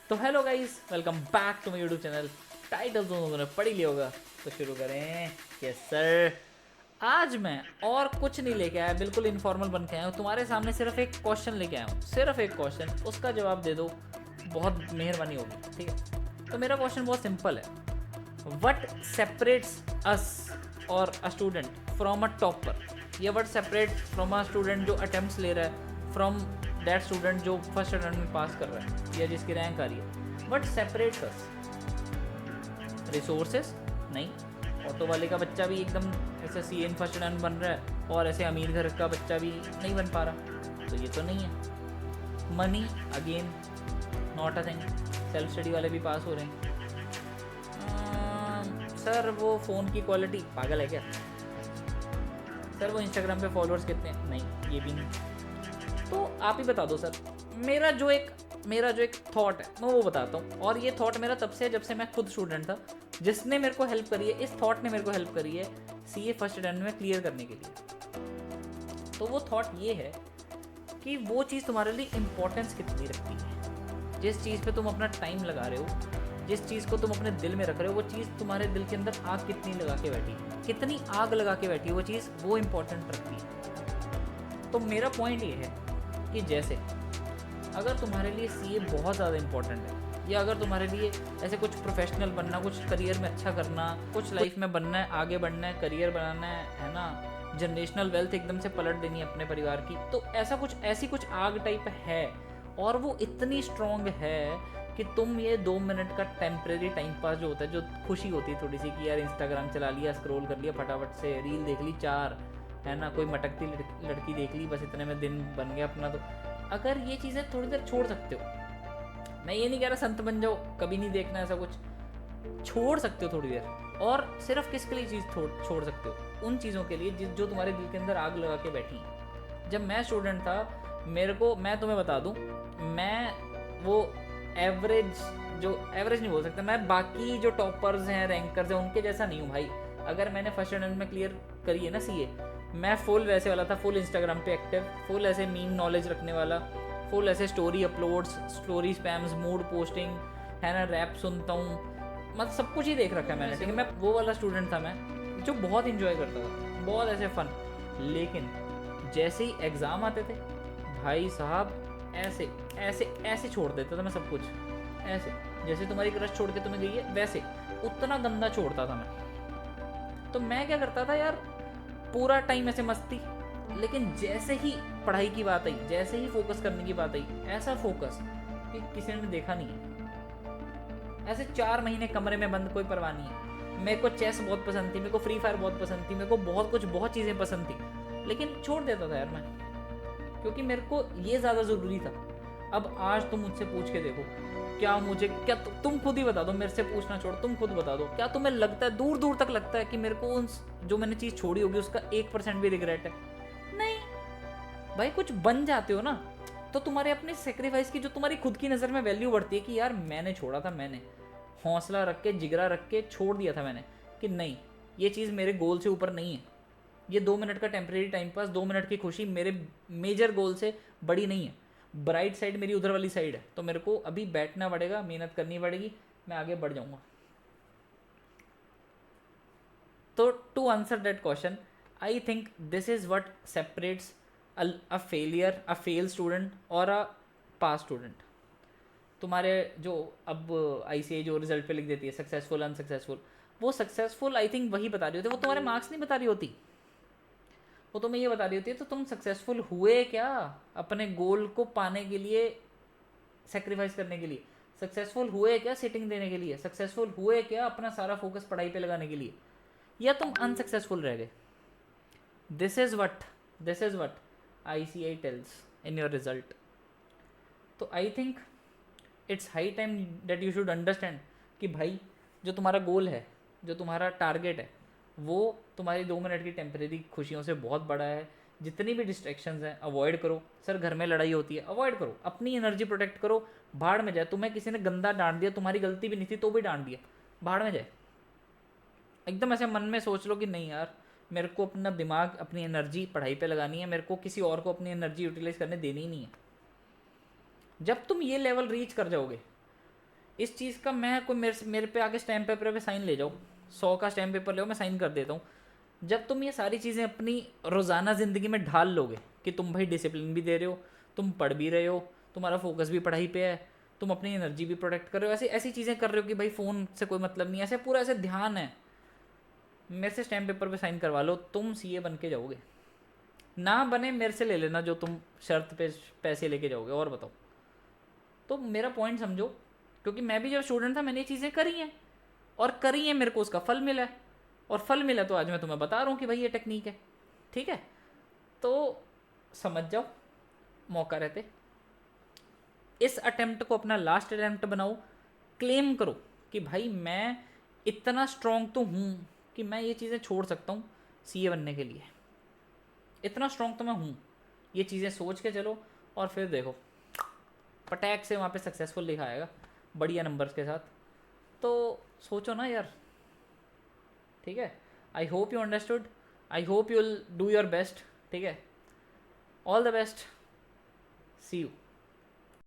तो hello guys, welcome back to my YouTube channel. Title तो तुमने पढ़ ही लिया होगा, तो शुरू करें। Yes sir. आज मैं और कुछ नहीं लेके आया, बिल्कुल इनफॉर्मल बन के आया हूँ तुम्हारे सामने। सिर्फ एक क्वेश्चन लेके आया हूँ, सिर्फ एक क्वेश्चन, उसका जवाब दे दो, बहुत मेहरबानी होगी। ठीक है, तो मेरा क्वेश्चन बहुत सिंपल है। वट सेपरेट्स अस और a student from a topper? ये what separate from a student जो अटेम्प्ट्स ले रहा है, फ्रॉम दैट स्टूडेंट जो फर्स्ट अटेम्प्ट में पास कर रहा है या जिसकी रैंक आ रही है। What separates us? रिसोर्सेस? नहीं। ऑटो वाले का बच्चा भी एकदम ऐसे सी एन फर्स्ट अटेम्प्ट बन रहा है और ऐसे अमीर घर का बच्चा भी नहीं बन पा रहा, तो ये तो नहीं है। Money? Again not a thing. Self study वाले भी पास हो रहे हैं। सर वो फ़ोन की क्वालिटी, पागल है क्या? सर वो इंस्टाग्राम पे फॉलोअर्स कितने हैं? नहीं, ये भी नहीं। तो आप ही बता दो सर। मेरा जो एक थॉट है मैं वो बताता हूँ, और ये थॉट मेरा तब से जब से मैं खुद स्टूडेंट था, जिसने मेरे को हेल्प करी है, इस थॉट ने मेरे को हेल्प करी है सीए फर्स्ट अटेम्प्ट में क्लियर करने के लिए। तो वो थॉट ये है कि वो चीज़ तुम्हारे लिए इम्पोर्टेंस कितनी रखती है। जिस चीज़ पे तुम अपना टाइम लगा रहे हो, जिस चीज़ को तुम अपने दिल में रख रहे हो, वो चीज़ तुम्हारे दिल के अंदर आग कितनी लगा के बैठी है, कितनी आग लगा के बैठी है वो चीज़, वो इम्पोर्टेंट रखती है। तो मेरा पॉइंट ये है कि जैसे अगर तुम्हारे लिए सीए बहुत ज़्यादा इंपॉर्टेंट है, या अगर तुम्हारे लिए ऐसे कुछ प्रोफेशनल बनना, कुछ करियर में अच्छा करना, कुछ लाइफ में बनना है, आगे बढ़ना है, करियर बनाना है ना, जनरेशनल वेल्थ एकदम से पलट देनी है अपने परिवार की, तो ऐसी कुछ आग टाइप है, और वो इतनी स्ट्रॉन्ग है कि तुम ये 2 मिनट का टेम्परेरी टाइम पास जो होता है, जो खुशी होती है थोड़ी सी कि यार इंस्टाग्राम चला लिया, स्क्रॉल कर लिया फटाफट से, रील देख ली 4, है ना, कोई मटकती लड़की देख ली, बस इतने में दिन बन गया अपना। तो अगर ये चीज़ें थोड़ी देर छोड़ सकते हो, मैं ये नहीं कह रहा संत बन जाओ, कभी नहीं देखना ऐसा कुछ, छोड़ सकते हो थोड़ी देर, और सिर्फ किसके लिए चीज़ छोड़ सकते हो? उन चीज़ों के लिए जो तुम्हारे दिल के अंदर आग लगा के बैठी हैं। जब मैं स्टूडेंट था, मैं तुम्हें बता दूं, मैं वो एवरेज, जो एवरेज नहीं बोल सकता मैं, बाकी जो टॉपर्स हैं, रैंकर्स हैं, उनके जैसा नहीं हूँ भाई। अगर मैंने फर्स्ट अटेम्प्ट में क्लियर करी है ना सीए, मैं फुल वैसे वाला था, फुल इंस्टाग्राम पे एक्टिव, फुल ऐसे मीम नॉलेज रखने वाला, फुल ऐसे story uploads, story spams, mood posting, है ना, रैप सुनता हूँ, मतलब सब कुछ ही देख रखा है मैंने। ठीक है, मैं वो वाला स्टूडेंट था मैं, जो बहुत इंजॉय करता था, बहुत ऐसे फन। लेकिन जैसे ही एग्ज़ाम आते थे, भाई साहब ऐसे ऐसे ऐसे छोड़ देता था मैं सब कुछ, ऐसे जैसे तुम्हारी क्रश छोड़ के तुम्हें गई है, वैसे उतना गंदा छोड़ता था मैं। तो मैं क्या करता था यार, पूरा टाइम ऐसे मस्ती, लेकिन जैसे ही पढ़ाई की बात आई, जैसे ही फोकस करने की बात आई, ऐसा फोकस कि किसी ने देखा नहीं है। ऐसे 4 महीने कमरे में बंद, कोई परवाह नहीं है। मेरे को चेस बहुत पसंद थी, मेरे को फ्री फायर बहुत पसंद थी, मेरे को बहुत चीज़ें पसंद थी, लेकिन छोड़ देता था यार मैं, क्योंकि मेरे को ये ज़्यादा ज़रूरी था। अब आज तुम मुझसे पूछ के देखो, क्या मुझे, क्या तुम खुद ही बता दो, मेरे से पूछना छोड़, तुम खुद बता दो, क्या तुम्हें लगता है, दूर दूर तक लगता है कि मेरे को उन जो मैंने चीज़ छोड़ी होगी उसका 1% भी रिग्रेट है? नहीं भाई, कुछ बन जाते हो ना, तो तुम्हारे अपने सेक्रीफाइस की, जो तुम्हारी खुद की नज़र में वैल्यू बढ़ती है कि यार मैंने छोड़ा था, मैंने हौसला रख के, जिगरा रख के छोड़ दिया था मैंने, कि नहीं ये चीज़ मेरे गोल से ऊपर नहीं है, ये 2 मिनट का टेम्परेरी टाइम पास, 2 मिनट की खुशी मेरे मेजर गोल से बड़ी नहीं है। ब्राइट साइड मेरी उधर वाली साइड है, तो मेरे को अभी बैठना पड़ेगा, मेहनत करनी पड़ेगी, मैं आगे बढ़ जाऊंगा। तो to answer that question, I think this is what separates a failure, a fail student और अ पास स्टूडेंट। तुम्हारे जो अब आईसीआई जो रिजल्ट पे लिख देती है सक्सेसफुल अनसक्सेसफुल, वो सक्सेसफुल आई थिंक वही बता रही होती है, वो तुम्हारे मार्क्स नहीं बता रही होती, वो तुम्हें ये बता रही होती है तो तुम सक्सेसफुल हुए क्या अपने गोल को पाने के लिए, सेक्रीफाइस करने के लिए, सक्सेसफुल हुए क्या सिटिंग देने के लिए, सक्सेसफुल हुए क्या अपना सारा फोकस पढ़ाई पे लगाने के लिए, या तुम अनसक्सेसफुल रह गए। This is what this is what ICI tells in your result. तो I think it's high time that you should understand कि भाई, जो तुम्हारा गोल है, जो तुम्हारा टारगेट है, वो तुम्हारी 2 मिनट की टेम्परेरी खुशियों से बहुत बड़ा है। जितनी भी डिस्ट्रैक्शंस हैं अवॉइड करो। सर घर में लड़ाई होती है, अवॉइड करो, अपनी एनर्जी प्रोटेक्ट करो। भाड़ में जाए, तुम्हें किसी ने गंदा डांट दिया, तुम्हारी गलती भी नहीं थी तो भी डांट दिया, भाड़ में जाए। एकदम ऐसे मन में सोच लो कि नहीं यार, मेरे को अपना दिमाग, अपनी एनर्जी पढ़ाई पे लगानी है, मेरे को किसी और को अपनी एनर्जी यूटिलाइज करने देनी ही नहीं है। जब तुम ये लेवल रीच कर जाओगे, इस चीज़ का मैं कोई मेरे पे आके स्टैम्प पेपर पे साइन ले जाओ, 100 का स्टैम्प पेपर ले मैं साइन कर देता हूँ। जब तुम ये सारी चीज़ें अपनी रोज़ाना ज़िंदगी में ढाल लोगे कि तुम भाई डिसिप्लिन भी दे रहे हो, तुम पढ़ भी रहे हो, तुम्हारा फोकस भी पढ़ाई पे है, तुम अपनी एनर्जी भी प्रोटेक्ट कर रहे हो, ऐसी ऐसी चीज़ें कर रहे हो कि भाई फ़ोन से कोई मतलब नहीं है, ऐसे पूरा ऐसे ध्यान है, मेरे से स्टैम्प पेपर पे साइन करवा लो, तुम सीए बन के जाओगे। ना बने मेरे से ले लेना जो तुम शर्त पे पैसे लेके जाओगे। और बताओ, तो मेरा पॉइंट समझो, क्योंकि मैं भी जब स्टूडेंट था मैंने ये चीज़ें करी हैं, और करी हैं, मेरे को उसका फल मिला है, और फल मिला तो आज मैं तुम्हें बता रहा हूँ कि भाई ये टेक्निक है। ठीक है, तो समझ जाओ, मौका रहते इस अटेम्प्ट को अपना लास्ट अटेम्प्ट बनाओ, क्लेम करो कि भाई मैं इतना स्ट्रॉन्ग तो हूँ कि मैं ये चीज़ें छोड़ सकता हूँ सीए बनने के लिए, इतना स्ट्रॉन्ग तो मैं हूँ। ये चीज़ें सोच के चलो, और फिर देखो पटैक से वहाँ पे सक्सेसफुल लिखा आएगा बढ़िया नंबर्स के साथ। तो सोचो ना यार, ठीक है। I hope you understood, I hope you will do your best. ठीक है, all the best, see you.